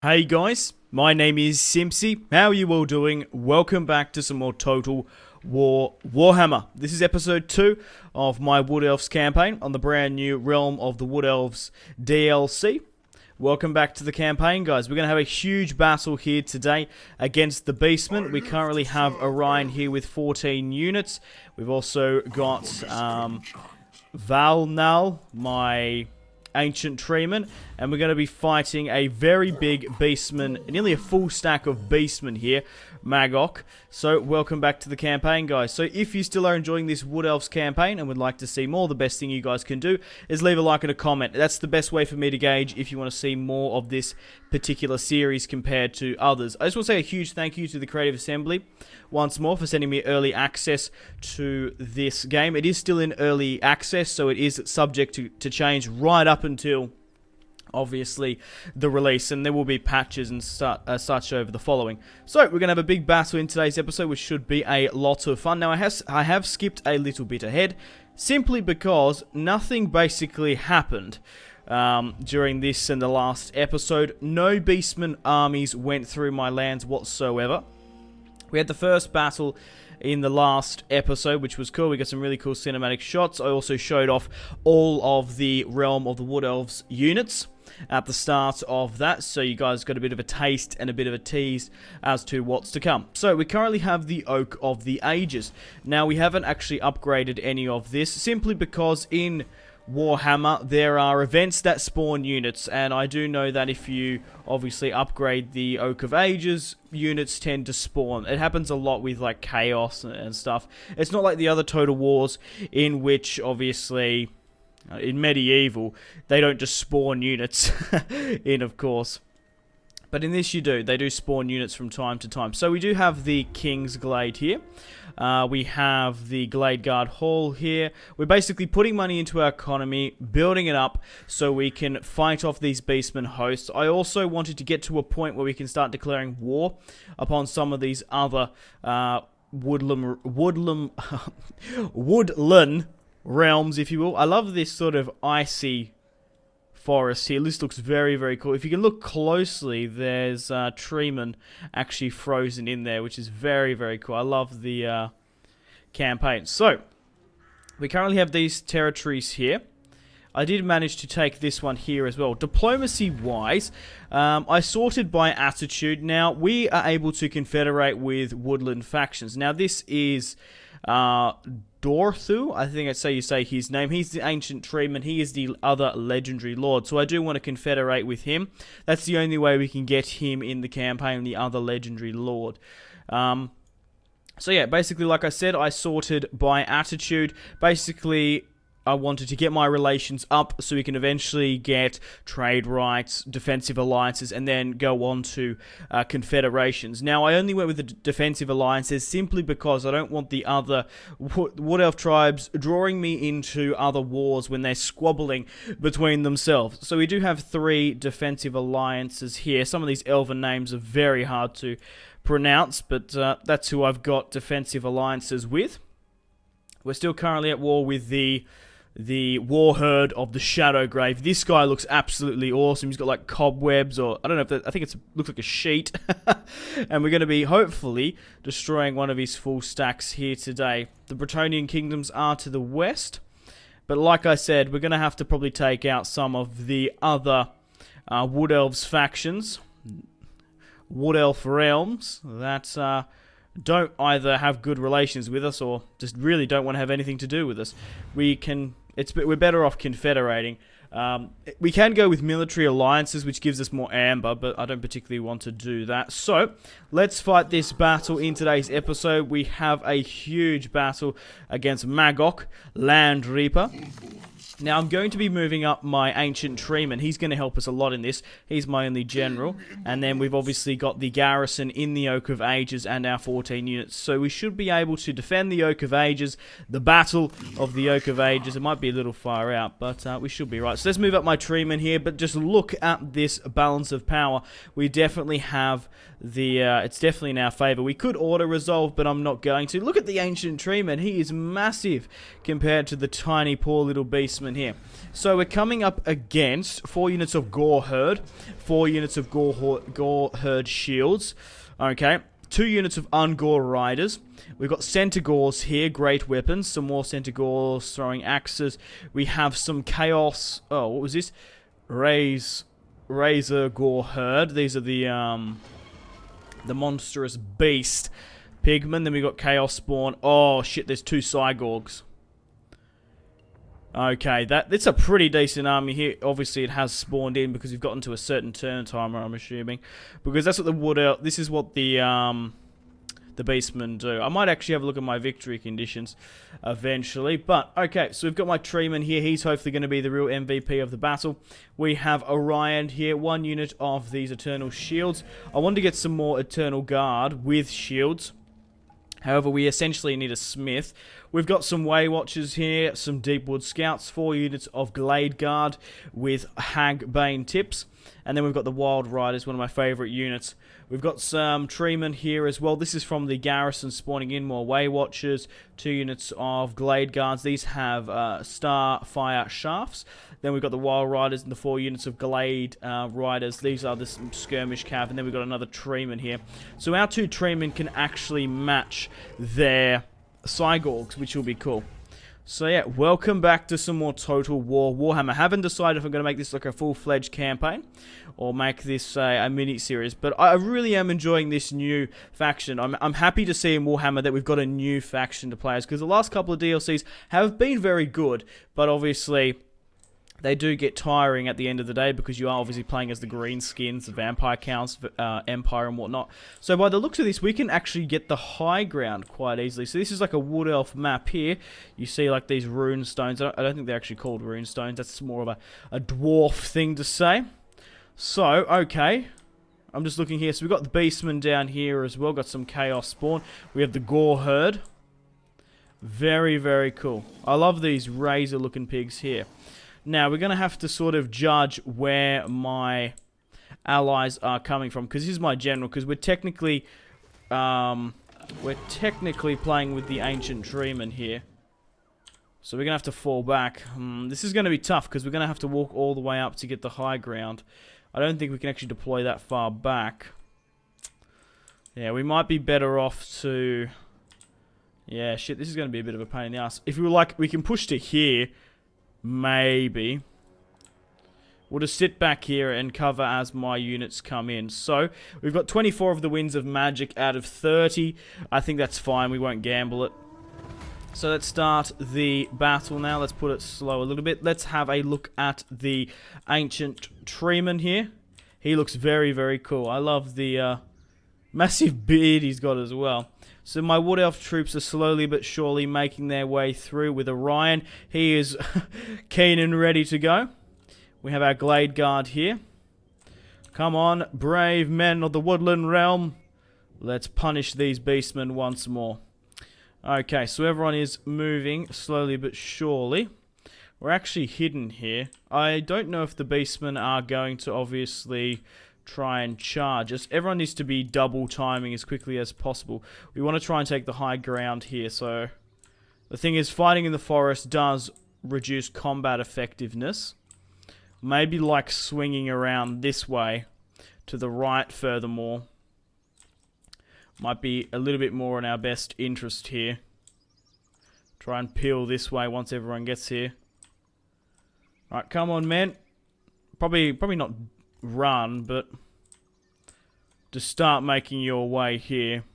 Hey guys, my name is Simpzy. How are you all doing? Welcome back to some more Total War Warhammer. This is episode 2 of my Wood Elves campaign on the brand new Realm of the Wood Elves DLC. Welcome back to the campaign, guys. We're going to have a huge battle here today against the Beastmen. We currently have Orion here with 14 units. We've also got Valnal, my ancient treeman, and we're going to be fighting a very big beastman, nearly a full stack of beastmen here, Magok. So welcome back to the campaign, guys. So if you still are enjoying this Wood Elves campaign and would like to see more, the best thing you guys can do is leave a like and a comment. That's the best way for me to gauge if you want to see more of this particular series compared to others. I just want to say a huge thank you to the Creative Assembly once more for sending me early access to this game. It is still in early access, so it is subject to change right up until obviously the release, and there will be patches and such over the following. So we're going to have a big battle in today's episode, which should be a lot of fun. Now I have skipped a little bit ahead, simply because nothing basically happened during this and the last episode. No Beastman armies went through my lands whatsoever. We had the first battle in the last episode, which was cool. We got some really cool cinematic shots. I also showed off all of the Realm of the Wood Elves units at the start of that, so you guys got a bit of a taste and a bit of a tease as to what's to come. So we currently have the Oak of the Ages. Now we haven't actually upgraded any of this, simply because in Warhammer there are events that spawn units, and I do know that if you obviously upgrade the Oak of Ages, units tend to spawn. It happens a lot with like Chaos and stuff. It's not like the other Total Wars, in which obviously in Medieval they don't just spawn units in, of course. But in this you do. They do spawn units from time to time. So we do have the King's Glade here. We have the Glade Guard Hall here. We're basically putting money into our economy, building it up so we can fight off these Beastmen hosts. I also wanted to get to a point where we can start declaring war upon some of these other woodland realms, if you will. I love this sort of icy forest here. This looks very, very cool. If you can look closely, there's treemen actually frozen in there, which is very, very cool. I love the campaign. So we currently have these territories here. I did manage to take this one here as well. Diplomacy wise, I sorted by attitude. Now we are able to confederate with woodland factions. Now this is Dorthu, I think that's how you say his name. He's the ancient treeman. He is the other legendary lord. So I do want to confederate with him. That's the only way we can get him in the campaign, the other legendary lord. So yeah, basically, like I said, I sorted by attitude. Basically, I wanted to get my relations up so we can eventually get trade rights, defensive alliances, and then go on to confederations. Now, I only went with the defensive alliances simply because I don't want the other Wood Elf tribes drawing me into other wars when they're squabbling between themselves. So we do have 3 defensive alliances here. Some of these elven names are very hard to pronounce, but that's who I've got defensive alliances with. We're still currently at war with the war herd of the Shadow Grave. This guy looks absolutely awesome. He's got like cobwebs, or I don't know if that, I think it looks like a sheet. And we're going to be hopefully destroying one of his full stacks here today. The Bretonnian kingdoms are to the west, but like I said, we're going to have to probably take out some of the other Wood Elves factions, Wood Elf realms that don't either have good relations with us or just really don't want to have anything to do with us. We're better off confederating. We can go with military alliances, which gives us more amber, but I don't particularly want to do that. So let's fight this battle in today's episode. We have a huge battle against Magok, Land Reaper. Now, I'm going to be moving up my ancient treeman. He's going to help us a lot in this. He's my only general. And then we've obviously got the garrison in the Oak of Ages and our 14 units. So we should be able to defend the Oak of Ages, the Battle of the Oak of Ages. It might be a little far out, but we should be right. So let's move up my treeman here. But just look at this balance of power. We definitely have the... it's definitely in our favor. We could auto-resolve, but I'm not going to. Look at the ancient treeman. He is massive compared to the tiny, poor little beastman beastmen here. So we're coming up against 4 units of Gore Herd, 4 units of Gore Herd shields, okay, 2 units of Ungore riders. We've got Centaurs here, great weapons, some more Centaurs throwing axes. We have some Chaos, oh, what was this? Razor Gore Herd. These are the monstrous beast pigmen. Then we got Chaos Spawn. Oh shit, there's 2 Cygorgs. Okay, that's a pretty decent army here. Obviously, it has spawned in because we've gotten to a certain turn timer, I'm assuming, because that's what the wood elf. This is what the beastmen do. I might actually have a look at my victory conditions eventually. But okay, so we've got my treeman here. He's hopefully going to be the real MVP of the battle. We have Orion here, 1 unit of these Eternal Shields. I want to get some more Eternal Guard with shields. However, we essentially need a smith. We've got some Way Watchers here, some Deepwood Scouts, 4 units of Glade Guard with Hag Bane tips. And then we've got the Wild Riders, one of my favourite units. We've got some Treemen here as well. This is from the garrison spawning in more Way Watchers, 2 units of Glade Guards. These have Star Fire Shafts. Then we've got the Wild Riders and the 4 units of Glade Riders. These are the Skirmish Cav. And then we've got another Treeman here. So our 2 Treemen can actually match their Cygorgs, which will be cool. So yeah, welcome back to some more Total War Warhammer. I haven't decided if I'm going to make this like a full-fledged campaign or make this a mini-series, but I really am enjoying this new faction. I'm happy to see in Warhammer that we've got a new faction to play as, because the last couple of DLCs have been very good, but obviously they do get tiring at the end of the day because you are obviously playing as the greenskins, the vampire counts, empire and whatnot. So by the looks of this, we can actually get the high ground quite easily. So this is like a wood elf map here. You see like these rune stones. I don't think they're actually called rune stones. That's more of a dwarf thing to say. So, okay. I'm just looking here. So we've got the beastmen down here as well. Got some chaos spawn. We have the Gore Herd. Very, very cool. I love these razor looking pigs here. Now, we're going to have to sort of judge where my allies are coming from, because this is my general, because we're technically playing with the Ancient Treeman here. So we're going to have to fall back. This is going to be tough, because we're going to have to walk all the way up to get the high ground. I don't think we can actually deploy that far back. Yeah, we might be better off to... Yeah, shit, this is going to be a bit of a pain in the ass. If we were like, we can push to here... Maybe. We'll just sit back here and cover as my units come in. So, we've got 24 of the Winds of Magic out of 30. I think that's fine. We won't gamble it. So, let's start the battle now. Let's put it slow a little bit. Let's have a look at the Ancient Treeman here. He looks very, very cool. I love the massive beard he's got as well. So my Wood Elf troops are slowly but surely making their way through with Orion. He is keen and ready to go. We have our Glade Guard here. Come on, brave men of the Woodland Realm. Let's punish these beastmen once more. Okay, so everyone is moving slowly but surely. We're actually hidden here. I don't know if the beastmen are going to obviously... try and charge us. Everyone needs to be double timing as quickly as possible. We want to try and take the high ground here. So the thing is, fighting in the forest does reduce combat effectiveness. Maybe like swinging around this way to the right furthermore might be a little bit more in our best interest here. Try and peel this way once everyone gets here. Alright, come on, men. Probably not run, but to start making your way here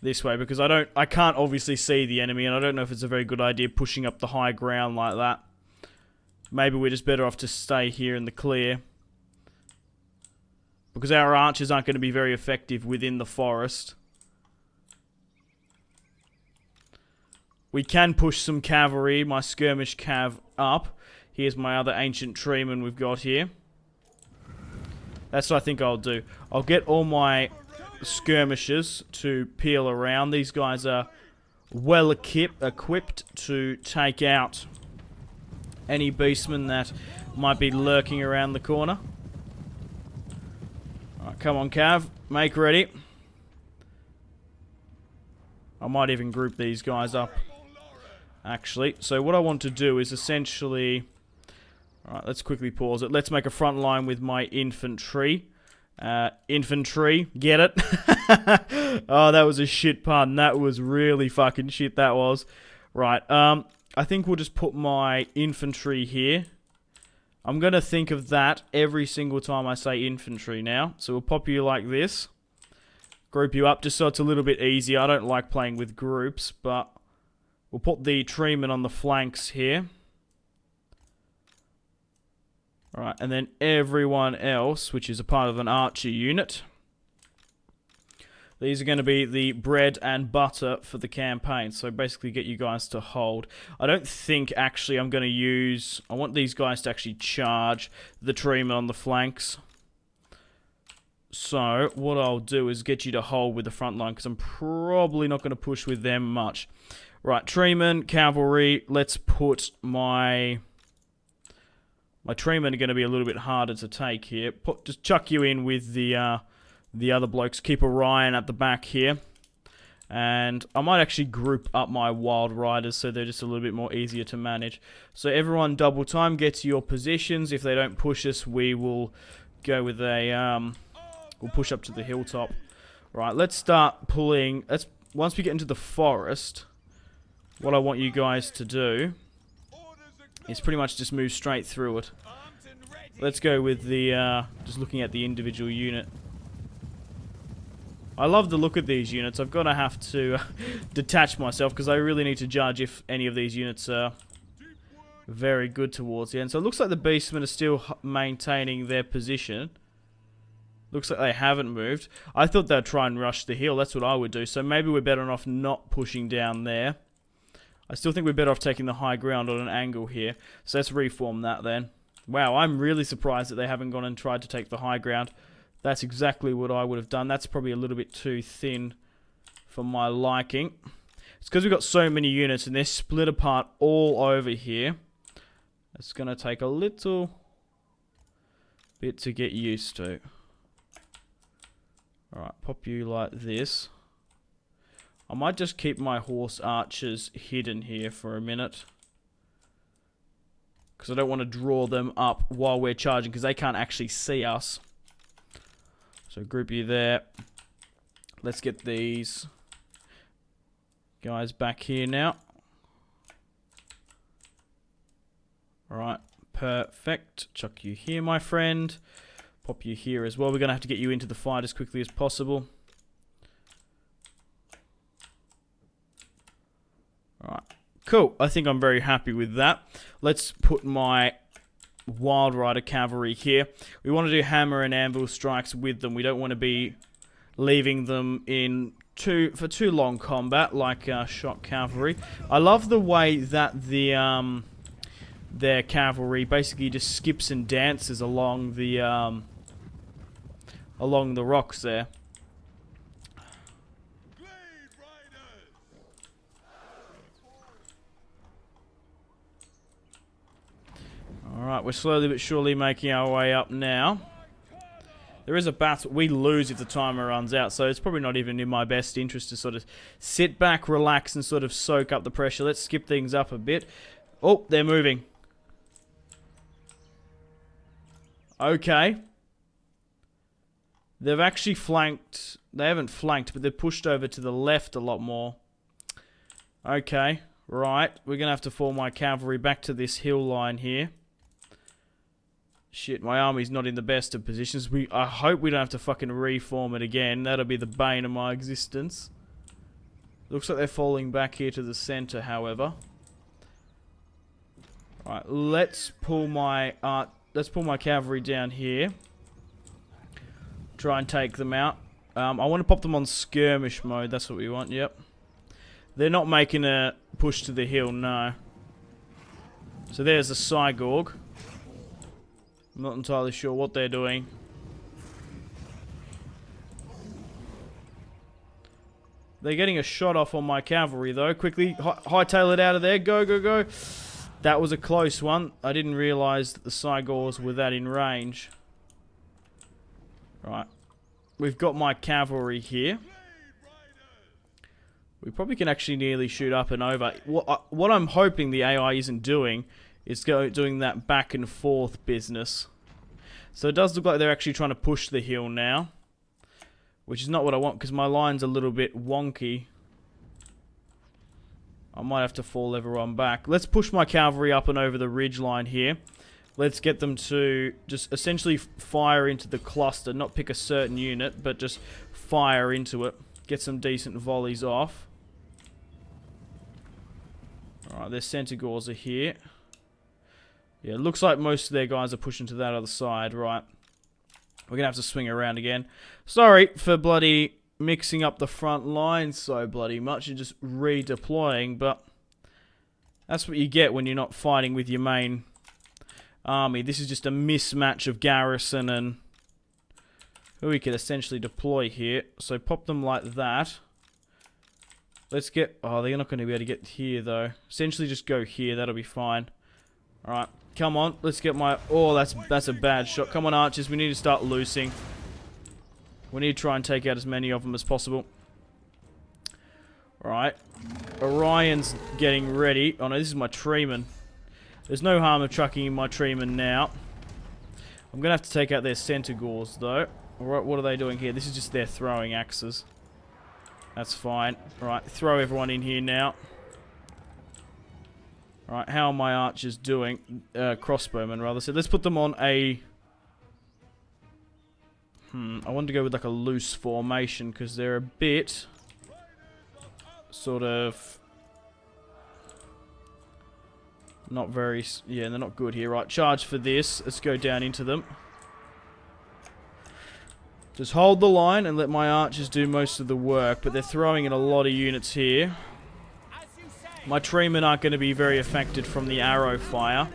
this way, because I can't obviously see the enemy, and I don't know if it's a very good idea pushing up the high ground like that. Maybe we're just better off to stay here in the clear, because our archers aren't going to be very effective within the forest. We can push some cavalry, my skirmish cav, up. Here's my other Ancient Treeman we've got here. That's what I think I'll do. I'll get all my skirmishers to peel around. These guys are well equipped to take out any beastmen that might be lurking around the corner. Alright, come on, Cav. Make ready. I might even group these guys up, actually. So what I want to do is essentially... Alright, let's quickly pause it. Let's make a front line with my infantry. Infantry, get it? Oh, that was a shit pun. That was really fucking shit, that was. Right, I think we'll just put my infantry here. I'm going to think of that every single time I say infantry now. So we'll pop you like this. Group you up just so it's a little bit easier. I don't like playing with groups, but we'll put the treemen on the flanks here. Alright, and then everyone else, which is a part of an archer unit. These are going to be the bread and butter for the campaign. So basically get you guys to hold. I don't think actually I'm going to use... I want these guys to actually charge the treemen on the flanks. So what I'll do is get you to hold with the front line, because I'm probably not going to push with them much. Right, treemen, cavalry. Let's put my... My treemen are going to be a little bit harder to take here. Just chuck you in with the other blokes. Keep Orion at the back here. And I might actually group up my wild riders so they're just a little bit more easier to manage. So everyone double time, get to your positions. If they don't push us, we will go with a... we'll push up to the hilltop. Right, let's start pulling... Once we get into the forest, what I want you guys to do... It's pretty much just move straight through it. Let's go with the, just looking at the individual unit. I love the look of these units. I've got to have to detach myself, because I really need to judge if any of these units are very good towards the end. So it looks like the beastmen are still maintaining their position. Looks like they haven't moved. I thought they'd try and rush the hill. That's what I would do. So maybe we're better off not pushing down there. I still think we're better off taking the high ground on an angle here. So let's reform that then. Wow, I'm really surprised that they haven't gone and tried to take the high ground. That's exactly what I would have done. That's probably a little bit too thin for my liking. It's because we've got so many units and they're split apart all over here. It's going to take a little bit to get used to. Alright, pop you like this. I might just keep my horse archers hidden here for a minute. Because I don't want to draw them up while we're charging, because they can't actually see us. So group you there. Let's get these guys back here now. Alright, perfect. Chuck you here, my friend. Pop you here as well. We're going to have to get you into the fight as quickly as possible. Alright, cool. I think I'm very happy with that. Let's put my Wild Rider cavalry here. We want to do hammer and anvil strikes with them. We don't want to be leaving them in for too long combat like shock cavalry. I love the way that their cavalry basically just skips and dances along the rocks there. Alright, we're slowly but surely making our way up now. There is a battle. We lose if the timer runs out, so it's probably not even in my best interest to sort of sit back, relax, and sort of soak up the pressure. Let's skip things up a bit. Oh, they're moving. Okay. They've actually flanked. They haven't flanked, but they've pushed over to the left a lot more. Okay, right. We're going to have to form my cavalry back to this hill line here. Shit, my army's not in the best of positions. I hope we don't have to fucking reform it again. That'll be the bane of my existence. Looks like they're falling back here to the center, however. Right, let's pull my cavalry down here. Try and take them out. I want to pop them on skirmish mode. That's what we want. Yep. They're not making a push to the hill, no. So there's the Cygorg. I'm not entirely sure what they're doing. They're getting a shot off on my cavalry, though. Quickly, hightail it out of there. Go, go, go. That was a close one. I didn't realise that the Cygors were that in range. Right. We've got my cavalry here. We probably can actually nearly shoot up and over. What I'm hoping the AI isn't doing is doing that back and forth business. So it does look like they're actually trying to push the hill now, which is not what I want because my line's a little bit wonky. I might have to fall everyone back. Let's push my cavalry up and over the ridge line here. Let's get them to just essentially fire into the cluster, not pick a certain unit, but just fire into it. Get some decent volleys off. Alright, their Centaurs are here. Yeah, it looks like most of their guys are pushing to that other side. Right. We're going to have to swing around again. Sorry for bloody mixing up the front line so bloody much and just redeploying, but that's what you get when you're not fighting with your main army. This is just a mismatch of garrison and who we could essentially deploy here. So pop them like that. Let's get... Oh, they're not going to be able to get here, though. Essentially, just go here. That'll be fine. Alright, come on. Let's get my... Oh, that's a bad shot. Come on, archers. We need to start loosing. We need to try and take out as many of them as possible. Alright. Orion's getting ready. Oh, no, this is my treeman. There's no harm of chucking in my treeman now. I'm going to have to take out their Centaurs, though. Alright, what are they doing here? This is just their throwing axes. That's fine. Alright, throw everyone in here now. Alright, how are my archers doing? Crossbowmen, rather. So let's put them on a... I want to go with like a loose formation, because they're a bit... sort of... not very... yeah, they're not good here. Right, charge for this. Let's go down into them. Just hold the line and let my archers do most of the work, but they're throwing in a lot of units here. My treemen aren't going to be very affected from the arrow fire,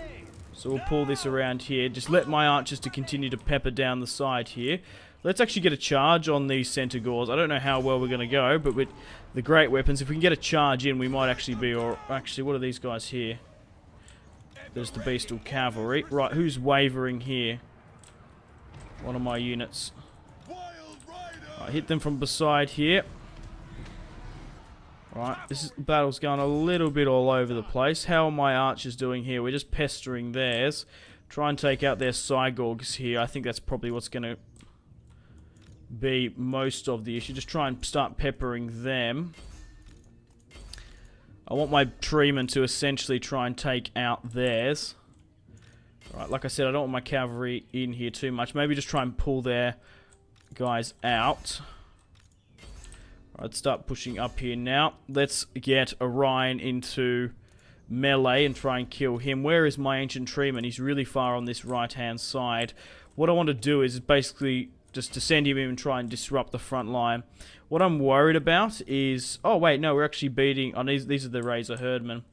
so we'll pull this around here. Just let my archers to continue to pepper down the side here. Let's actually get a charge on these Centaurs. I don't know how well we're going to go, but with the great weapons, if we can get a charge in, we might actually be... or actually, what are these guys here? There's the Beastal Cavalry. Right, who's wavering here? One of my units. I hit them from beside here. Right, battle's going a little bit all over the place. How are my archers doing here? We're just pestering theirs. Try and take out their Cygorgs here. I think that's probably what's going to be most of the issue. Just try and start peppering them. I want my treemen to essentially try and take out theirs. Right, like I said, I don't want my cavalry in here too much. Maybe just try and pull their guys out. Let's start pushing up here now. Let's get Orion into melee and try and kill him. Where is my ancient treeman? He's really far on this right hand side. What I want to do is basically just to send him in and try and disrupt the front line. What I'm worried about is... oh wait, no, we're actually beating... oh, these are the Razor Herdmen.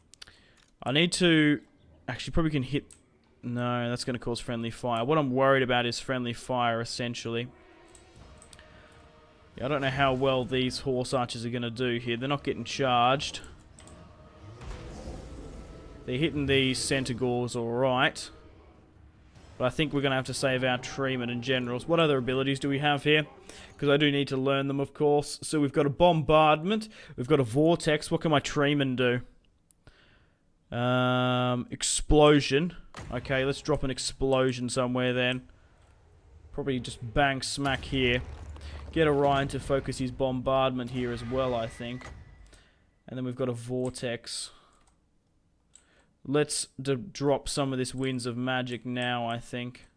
I need to... actually probably can hit... no, that's going to cause friendly fire. What I'm worried about is friendly fire essentially. I don't know how well these horse archers are going to do here. They're not getting charged. They're hitting these Centaurs alright. But I think we're going to have to save our treemen and generals. What other abilities do we have here? Because I do need to learn them, of course. So we've got a bombardment. We've got a vortex. What can my treemen do? Explosion. Okay, let's drop an explosion somewhere then. Probably just bang smack here. Get Orion to focus his bombardment here as well, I think. And then we've got a vortex. Let's drop some of this Winds of Magic now, I think.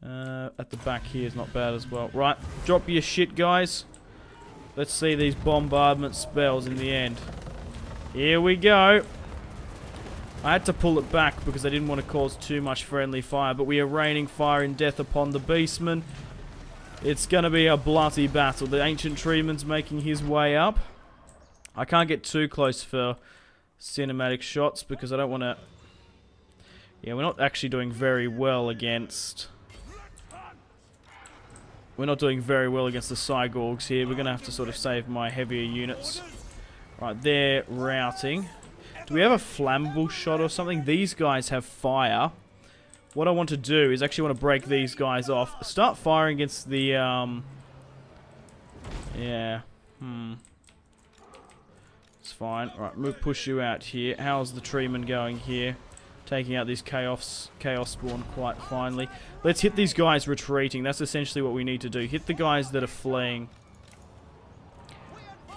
At the back here is not bad as well. Right, drop your shit, guys. Let's see these bombardment spells in the end. Here we go. I had to pull it back because I didn't want to cause too much friendly fire, but we are raining fire and death upon the beastmen. It's going to be a bloody battle. The ancient treeman's making his way up. I can't get too close for cinematic shots because I don't want to... yeah, we're not actually doing very well against... we're not doing very well against the Cygorgs here. We're going to have to sort of save my heavier units. Right, they're routing. Do we have a flammable shot or something? These guys have fire. What I want to do is actually want to break these guys off. Start firing against the, yeah. fine. Right, we'll push you out here. How's the treeman going here? Taking out this chaos spawn quite finely. Let's hit these guys retreating. That's essentially what we need to do. Hit the guys that are fleeing.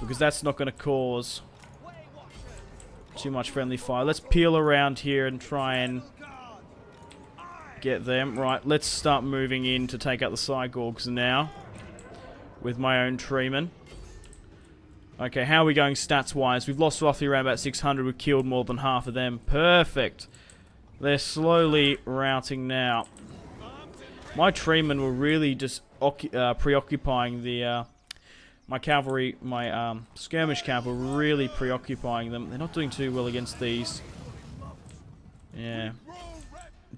Because that's not going to cause too much friendly fire. Let's peel around here and try and get them. Right, let's start moving in to take out the Cygorgs now. With my own treeman. Okay, how are we going stats-wise? We've lost roughly around about 600. We've killed more than half of them. Perfect. They're slowly routing now. My treemen were really just preoccupying the... my cavalry, my skirmish camp were really preoccupying them. They're not doing too well against these. Yeah.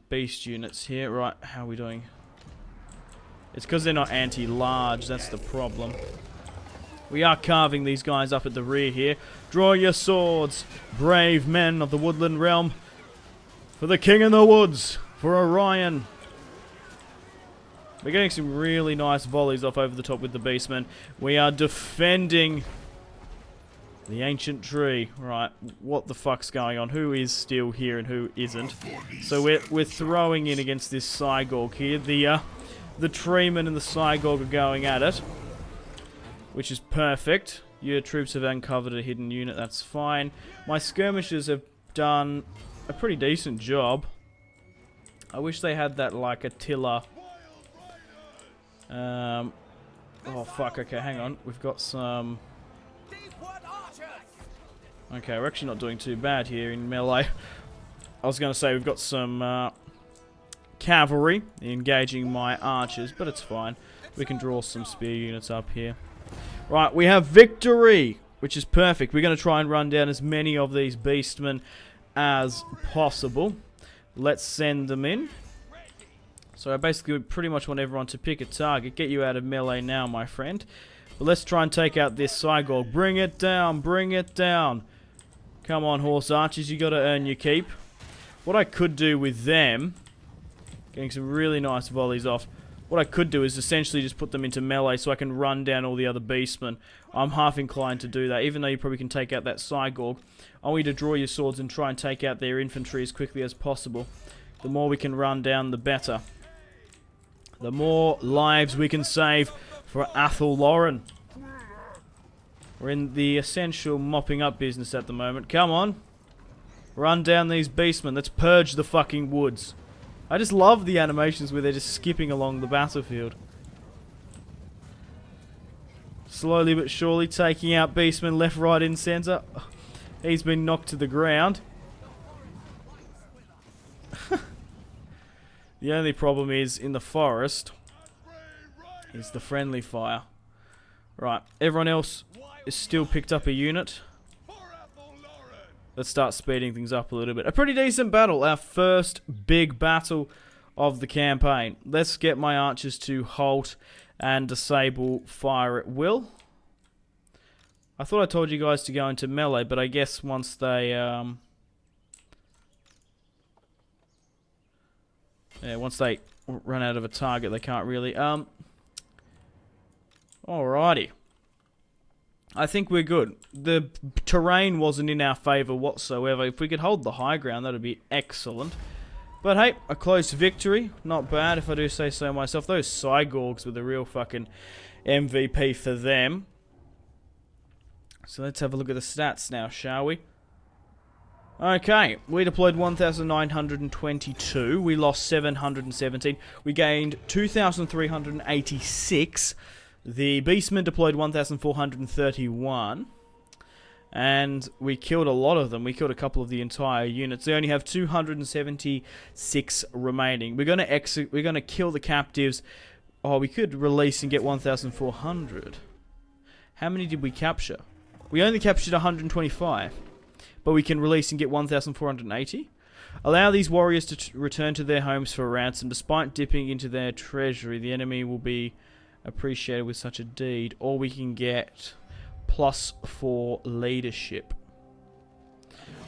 Beast units here. Right, how are we doing? It's because they're not anti-large, that's the problem. We are carving these guys up at the rear here. Draw your swords, brave men of the woodland realm. For the king in the woods, for Orion. We're getting some really nice volleys off over the top with the beastmen. We are defending the ancient tree. Right, what the fuck's going on? Who is still here and who isn't? So we're throwing in against this Cygorg here. The treeman and the Cygorg are going at it. Which is perfect. Your troops have uncovered a hidden unit, that's fine. My skirmishers have done a pretty decent job. I wish they had that like Attila. Oh fuck, okay, hang on. We've got some... Okay, we're actually not doing too bad here in melee. I was going to say we've got some cavalry engaging my archers, but it's fine. We can draw some spear units up here. Right, we have victory, which is perfect. We're going to try and run down as many of these beastmen as possible. Let's send them in. So I basically pretty much want everyone to pick a target. Get you out of melee now, my friend. But let's try and take out this Cygorg. Bring it down, bring it down. Come on, horse archers, you got to earn your keep. What I could do with them, getting some really nice volleys off. What I could do is essentially just put them into melee so I can run down all the other beastmen. I'm half inclined to do that, even though you probably can take out that Cygorg. I want you to draw your swords and try and take out their infantry as quickly as possible. The more we can run down, the better. The more lives we can save for Athel Lauren. We're in the essential mopping up business at the moment. Come on. Run down these beastmen. Let's purge the fucking woods. I just love the animations where they're just skipping along the battlefield. Slowly but surely taking out beastmen left, right, and centre. He's been knocked to the ground. The only problem is, in the forest, is the friendly fire. Right, everyone else is still picked up a unit. Let's start speeding things up a little bit. A pretty decent battle. Our first big battle of the campaign. Let's get my archers to halt and disable fire at will. I thought I told you guys to go into melee, but I guess once they... once they run out of a target, they can't really... Alrighty. I think we're good. The terrain wasn't in our favour whatsoever. If we could hold the high ground, that would be excellent. But hey, a close victory. Not bad, if I do say so myself. Those Cygorgs were the real fucking MVP for them. So let's have a look at the stats now, shall we? Okay, we deployed 1,922. We lost 717. We gained 2,386. The Beastmen deployed 1,431. And we killed a lot of them. We killed a couple of the entire units. They only have 276 remaining. We're gonna kill the captives. Oh, we could release and get 1,400. How many did we capture? We only captured 125. But we can release and get 1,480. Allow these warriors to return to their homes for ransom. Despite dipping into their treasury, the enemy will be appreciated with such a deed. Or we can get +4 leadership.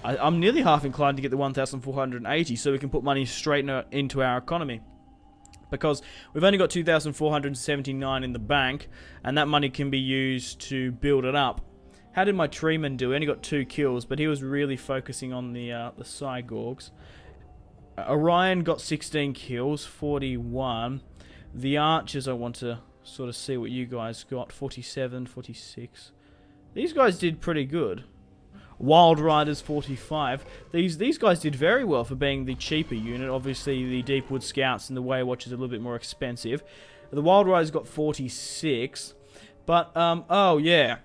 I'm nearly half inclined to get the 1,480 so we can put money straight into our economy. Because we've only got 2,479 in the bank, and that money can be used to build it up. How did my treeman do? He only got 2 kills, but he was really focusing on the Cygorgs. Orion got 16 kills, 41. The archers, I want to sort of see what you guys got. 47, 46. These guys did pretty good. Wild Riders 45. These guys did very well for being the cheaper unit. Obviously, the Deepwood Scouts and the Waywatchers are a little bit more expensive. The Wild Riders got 46. But, oh yeah.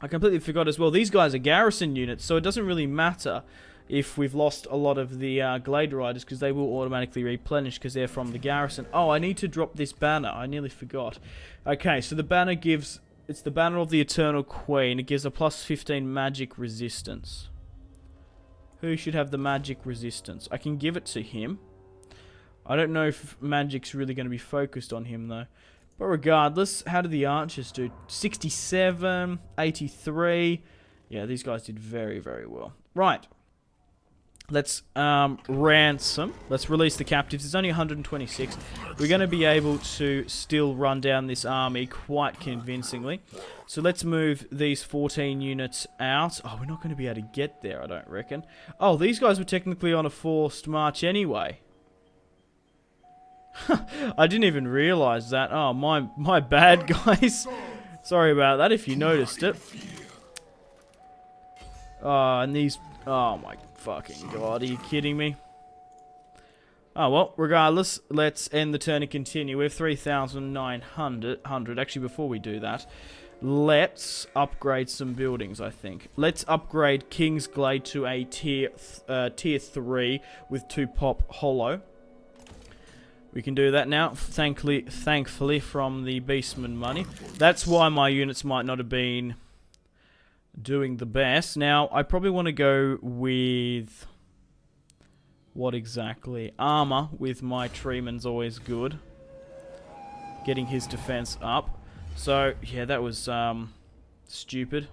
I completely forgot as well. These guys are garrison units, so it doesn't really matter if we've lost a lot of the Glade Riders, because they will automatically replenish because they're from the garrison. Oh, I need to drop this banner. I nearly forgot. Okay, so the banner gives... It's the banner of the Eternal Queen. It gives a plus 15 magic resistance. Who should have the magic resistance? I can give it to him. I don't know if magic's really going to be focused on him, though. But regardless, how did the archers do? 67, 83. Yeah, these guys did very, very well. Right. Let's ransom. Let's release the captives. There's only 126. We're going to be able to still run down this army quite convincingly. So let's move these 14 units out. Oh, we're not going to be able to get there, I don't reckon. Oh, these guys were technically on a forced march anyway. I didn't even realize that. Oh, my bad, guys. Sorry about that if you noticed it. And these... Oh my fucking god, are you kidding me? Oh well, regardless, let's end the turn and continue. We have 3,900. Actually, before we do that, let's upgrade some buildings, I think. Let's upgrade King's Glade to a tier 3 with 2 pop hollow. We can do that now, thankfully from the Beastman money. That's why my units might not have been doing the best. Now, I probably want to go with... What exactly? Armor with my Treeman's always good. Getting his defense up. So, yeah, that was stupid.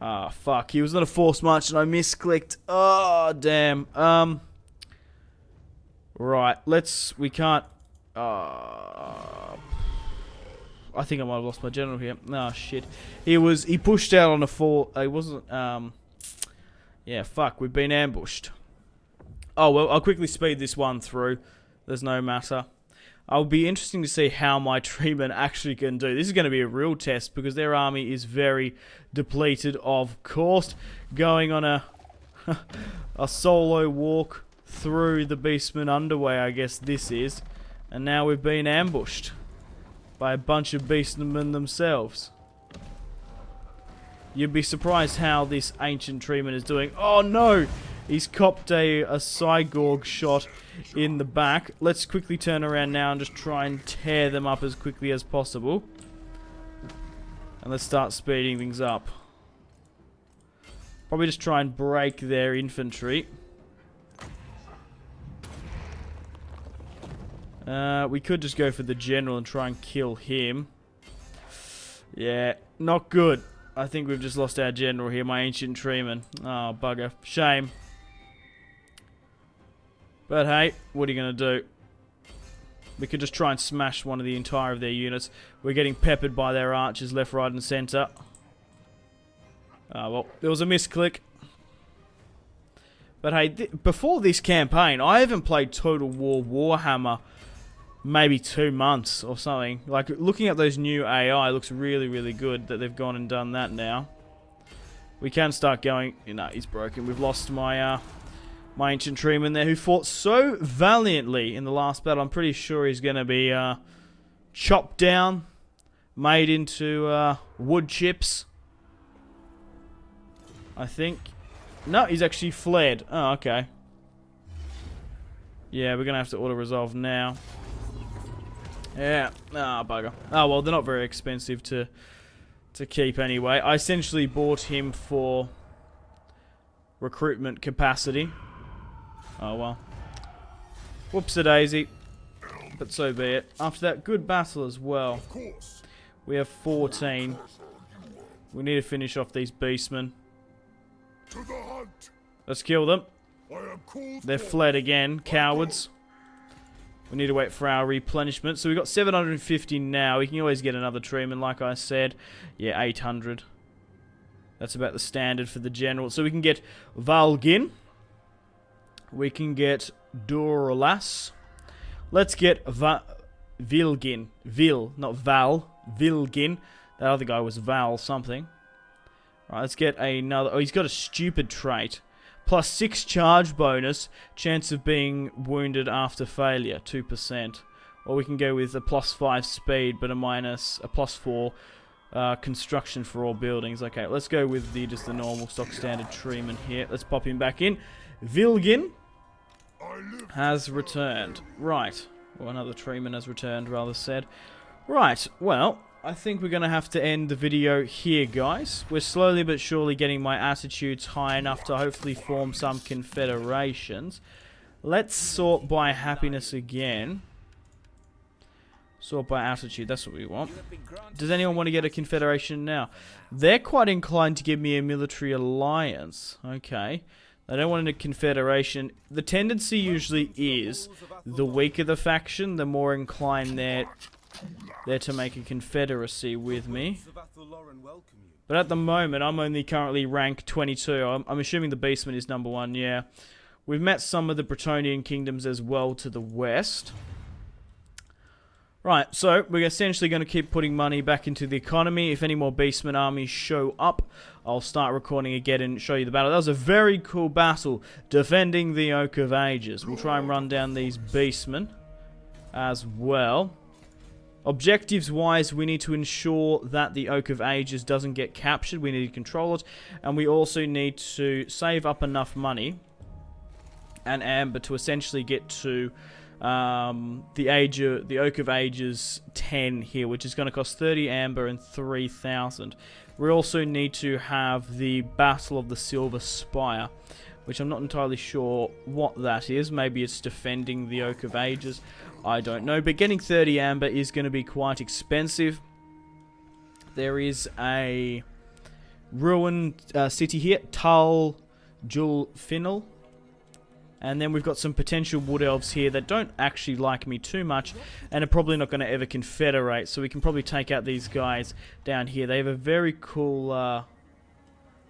Ah, fuck. He was on a forced march and I misclicked. Oh, damn. Right, we can't... I think I might have lost my general here. Oh, shit. He pushed out on a 4... He wasn't... Yeah, fuck. We've been ambushed. Oh, well, I'll quickly speed this one through. There's no matter. It'll be interesting to see how my Treeman actually can do. This is going to be a real test because their army is very depleted, of course. Going on a solo walk through the Beastman underway, I guess this is. And now we've been ambushed by a bunch of Beastmen themselves. You'd be surprised how this ancient Treeman is doing. Oh no! He's copped a Cygorg shot in the back. Let's quickly turn around now and just try and tear them up as quickly as possible. And let's start speeding things up. Probably just try and break their infantry. We could just go for the general and try and kill him. Yeah, not good. I think we've just lost our general here, my ancient Treeman. Oh, bugger. Shame. But hey, what are you going to do? We could just try and smash one of the entire of their units. We're getting peppered by their archers left, right, and centre. Well, there was a misclick. But hey, before this campaign, I haven't played Total War Warhammer maybe 2 months or something. Like, looking at those new AI looks really, really good that they've gone and done that now. We can start going... No, he's broken. We've lost my my ancient Treeman there who fought so valiantly in the last battle. I'm pretty sure he's going to be chopped down, made into wood chips. I think. No, he's actually fled. Oh, okay. Yeah, we're going to have to auto-resolve now. Yeah. Ah, bugger. Oh, well, they're not very expensive to keep anyway. I essentially bought him for recruitment capacity. Oh, well. Whoops-a-daisy. But so be it. After that, good battle as well. We have 14. We need to finish off these beastmen. Let's kill them. They're fled again, cowards. We need to wait for our replenishment. So we've got 750 now. We can always get another treatment, like I said. Yeah, 800. That's about the standard for the general. So we can get Valgin. We can get Dorlas. Let's get Vilgin. Vil, not Val. Vilgin. That other guy was Val something. Right, let's get another... Oh, he's got a stupid trait. Plus 6 charge bonus. Chance of being wounded after failure. 2%. Or we can go with a plus 5 speed, but a plus 4 construction for all buildings. Okay, let's go with just the normal stock standard treatment here. Let's pop him back in. Vilgin has returned. Right. Or another treatment has returned, rather said. Right, well... I think we're going to have to end the video here, guys. We're slowly but surely getting my attitudes high enough to hopefully form some confederations. Let's sort by happiness again. Sort by attitude, that's what we want. Does anyone want to get a confederation now? They're quite inclined to give me a military alliance. Okay. They don't want a confederation. The tendency usually is the weaker the faction, the more inclined they're to make a confederacy with me. But at the moment, I'm only currently rank 22. I'm assuming the Beastman is number 1, yeah. We've met some of the Bretonian kingdoms as well to the west. Right, so we're essentially going to keep putting money back into the economy. If any more Beastman armies show up, I'll start recording again and show you the battle. That was a very cool battle, defending the Oak of Ages. We'll try and run down these Beastmen as well. Objectives-wise, we need to ensure that the Oak of Ages doesn't get captured. We need to control it. And we also need to save up enough money and amber to essentially get to the Oak of Ages 10 here, which is going to cost 30 amber and 3,000. We also need to have the Battle of the Silver Spire, which I'm not entirely sure what that is. Maybe it's defending the Oak of Ages. I don't know, but getting 30 amber is going to be quite expensive. There is a ruined city here, Tal Julfinal. And then we've got some potential wood elves here that don't actually like me too much and are probably not going to ever confederate. So we can probably take out these guys down here. They have a very cool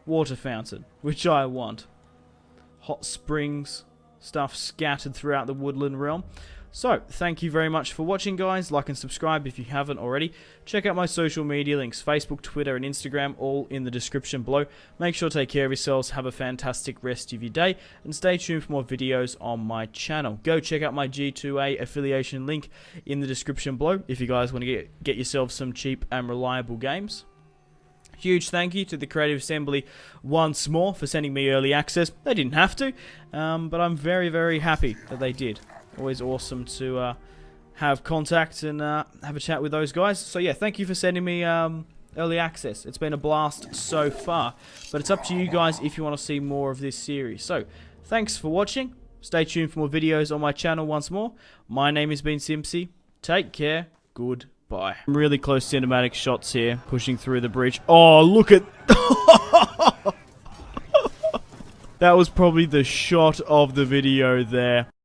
water fountain, which I want. Hot springs, stuff scattered throughout the woodland realm. So, thank you very much for watching, guys. Like and subscribe if you haven't already. Check out my social media links, Facebook, Twitter, and Instagram, all in the description below. Make sure to take care of yourselves, have a fantastic rest of your day, and stay tuned for more videos on my channel. Go check out my G2A affiliation link in the description below if you guys want to get yourselves some cheap and reliable games. Huge thank you to the Creative Assembly once more for sending me early access. They didn't have to, but I'm very, very happy that they did. Always awesome to have contact and have a chat with those guys. So yeah, thank you for sending me early access. It's been a blast so far, but it's up to you guys if you want to see more of this series. So thanks for watching. Stay tuned for more videos on my channel once more. My name has been Simpzy. Take care. Goodbye. Really close cinematic shots here, pushing through the bridge. Oh, look at... That was probably the shot of the video there.